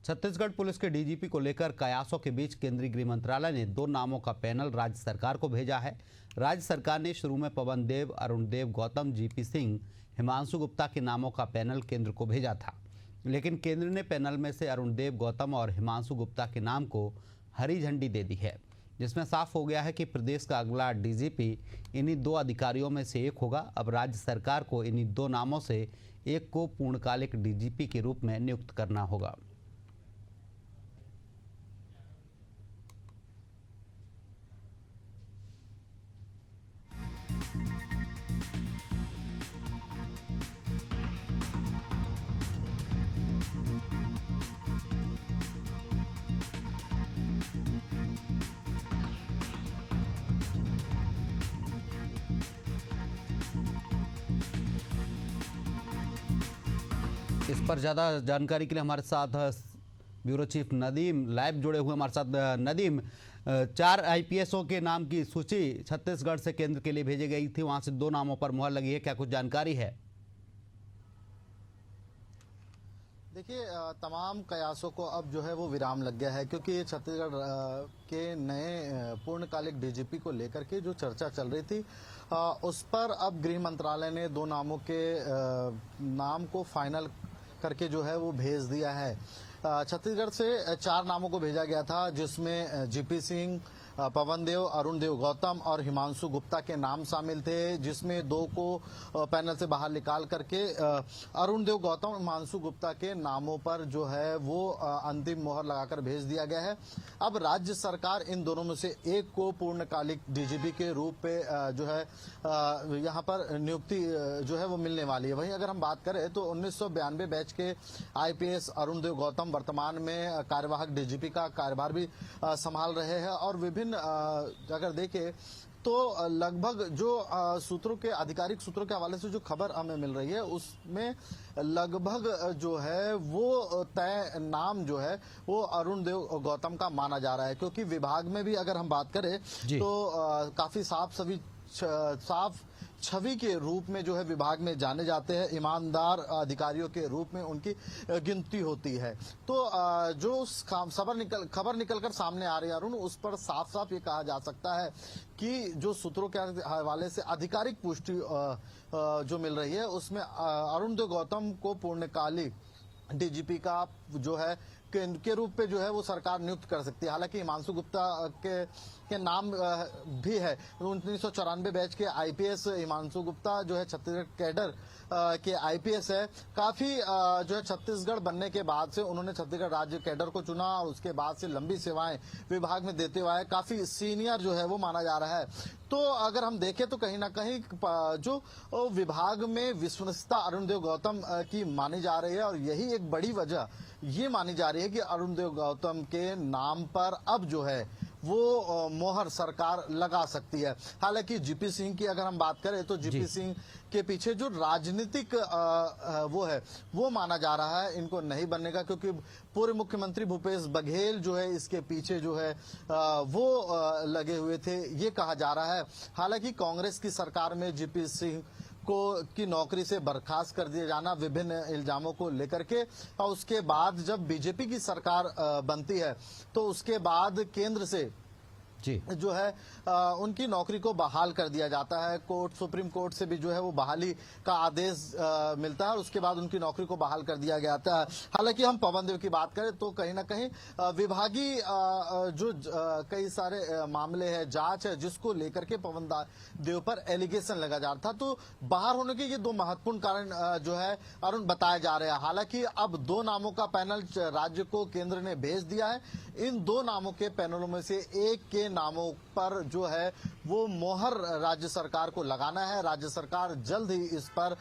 Chhattisgarh police के DGP को लेकर कयासों के बीच केंद्रीय गृह मंत्रालय ने 2 नामों का पैनल राज्य सरकार को भेजा है। राज्य सरकार ने शुरू में पवन देव, अरुण देव गौतम, जीपी सिंह, हिमांशु गुप्ता के नामों का पैनल केंद्र को भेजा था, लेकिन केंद्र ने पैनल में से अरुण देव गौतम और हिमांशु गुप्ता के नाम को हरी झंडी दे दी है, जिसमें साफ हो गया है कि प्रदेश का अगला डीजीपी इन्हीं 2 अधिकारियों में से एक होगा। अब राज्य सरकार को इन्हीं 2 नामों से एक को पूर्णकालिक डीजीपी के रूप में नियुक्त करना होगा। इस पर ज़्यादा जानकारी के लिए हमारे साथ ब्यूरो चीफ नदीम लाइव जुड़े हुए हमारे साथ। नदीम, 4 आईपीएसओं के नाम की सूची छत्तीसगढ़ से केंद्र के लिए भेजी गई थी, वहां से 2 नामों पर मुहर लगी है, क्या कुछ जानकारी है? देखिए, तमाम कयासों को अब जो है वो विराम लग गया है, क्योंकि छत्तीसगढ़ के नए पूर्णकालिक डीजीपी को लेकर के जो चर्चा चल रही थी उस पर अब गृह मंत्रालय ने 2 नामों के नाम को फाइनल करके जो है वो भेज दिया है। छत्तीसगढ़ से 4 नामों को भेजा गया था, जिसमें जीपी सिंह, पवन देव, अरुण देव गौतम और हिमांशु गुप्ता के नाम शामिल थे, जिसमें 2 को पैनल से बाहर निकाल करके अरुण देव गौतम और हिमांशु गुप्ता के नामों पर जो है वो अंतिम मोहर लगाकर भेज दिया गया है। अब राज्य सरकार इन दोनों में से एक को पूर्णकालिक डीजीपी के रूप पे जो है यहाँ पर नियुक्ति जो है वो मिलने वाली है। वहीं अगर हम बात करें तो 1992 बैच के आईपीएस अरुण देव गौतम वर्तमान में कार्यवाहक डीजीपी का कार्यभार भी संभाल रहे हैं और विभिन्न अगर देखें तो लगभग जो सूत्रों के आधिकारिक सूत्रों के हवाले से जो खबर हमें मिल रही है उसमें लगभग जो है वो तय नाम जो है वो अरुण देव गौतम का माना जा रहा है, क्योंकि विभाग में भी अगर हम बात करें तो काफी साफ छवि के रूप में जो है विभाग में जाने जाते हैं, ईमानदार अधिकारियों के रूप में उनकी गिनती होती है। तो जो खबर निकलकर सामने आ रही है अरुण, उस पर साफ साफ ये कहा जा सकता है कि जो सूत्रों के हवाले से आधिकारिक पुष्टि जो मिल रही है उसमें अरुण देव गौतम को पूर्णकालिक डीजीपी का जो है के रूप पे जो है वो सरकार नियुक्त कर सकती है। हालांकि हिमांशु गुप्ता के नाम भी है। 1994 बैच के आईपीएस हिमांशु गुप्ता जो है छत्तीसगढ़ कैडर के आईपीएस है। काफी जो है छत्तीसगढ़ बनने के बाद से उन्होंने छत्तीसगढ़ राज्य कैडर को चुना और उसके बाद से लंबी सेवाएं विभाग में देते हुए काफी सीनियर जो है वो माना जा रहा है। तो अगर हम देखें तो कहीं ना कहीं जो विभाग में विश्वसनीयता अरुण देव गौतम की मानी जा रही है और यही एक बड़ी वजह ये मानी जा रही है कि अरुण देव गौतम के नाम पर अब जो है वो मोहर सरकार लगा सकती है। हालांकि जीपी सिंह की अगर हम बात करें तो जीपी सिंह के पीछे जो राजनीतिक वो है वो माना जा रहा है इनको नहीं बनने का, क्योंकि पूर्व मुख्यमंत्री भूपेश बघेल जो है इसके पीछे जो है वो लगे हुए थे, ये कहा जा रहा है। हालांकि कांग्रेस की सरकार में जीपी सिंह की नौकरी से बर्खास्त कर दिया जाना विभिन्न इल्जामों को लेकर के, और उसके बाद जब बीजेपी की सरकार बनती है तो उसके बाद केंद्र से जो है उनकी नौकरी को बहाल कर दिया जाता है। सुप्रीम कोर्ट से भी जो है वो बहाली का आदेश मिलता है और उसके बाद उनकी नौकरी को बहाल कर दिया जाता है। हालांकि हम पवन देव की बात करें तो कहीं ना कहीं विभागीय जो कई सारे मामले हैं, जांच है, जिसको लेकर के पवन देव पर एलिगेशन लगा जा रहा था। तो बाहर होने के ये 2 महत्वपूर्ण कारण जो है अरुण बताए जा रहे हैं। हालांकि अब 2 नामों का पैनल राज्य को केंद्र ने भेज दिया है। इन 2 नामों के पैनलों में से एक के नामों पर जो है वो मोहर राज्य सरकार को लगाना है। राज्य सरकार जल्द ही इस पर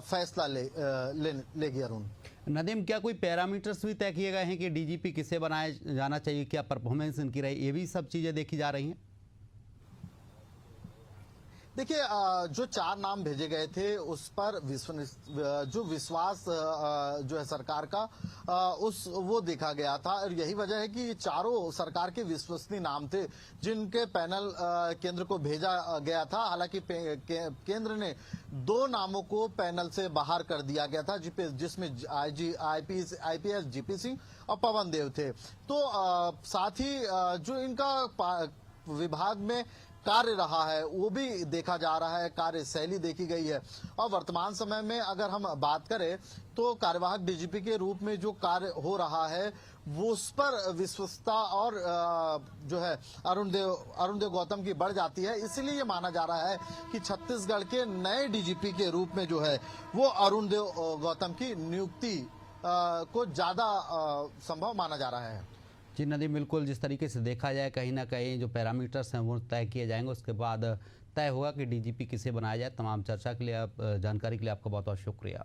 फैसला लेगी। अरुण, नदीम, क्या कोई पैरामीटर्स भी तय किए गए हैं कि डीजीपी किसे बनाया जाना चाहिए, क्या परफॉर्मेंस इनकी रही, ये भी सब चीजें देखी जा रही हैं? देखिए जो 4 नाम भेजे गए थे उस पर जो विश्वास जो है सरकार का वो देखा गया था और यही वजह है कि ये चारों सरकार के विश्वसनीय नाम थे जिनके पैनल केंद्र को भेजा गया था। हालांकि केंद्र ने 2 नामों को पैनल से बाहर कर दिया गया था जिसमें आईपीएस जीपी सिंह और पवन देव थे। तो साथ ही जो इनका विभाग में कार्य रहा है वो भी देखा जा रहा है, कार्यशैली देखी गई है। और वर्तमान समय में अगर हम बात करें तो कार्यवाहक डीजीपी के रूप में जो कार्य हो रहा है वो उस पर विश्वसता और जो है अरुण देव गौतम की बढ़ जाती है। इसीलिए ये माना जा रहा है कि छत्तीसगढ़ के नए डीजीपी के रूप में जो है वो अरुण देव गौतम की नियुक्ति को ज्यादा संभव माना जा रहा है। जी नदीम, बिल्कुल जिस तरीके से देखा जाए कहीं ना कहीं जो पैरामीटर्स हैं वो तय किए जाएंगे, उसके बाद तय होगा कि डीजीपी किसे बनाया जाए। तमाम चर्चा के लिए जानकारी के लिए आपका बहुत बहुत शुक्रिया।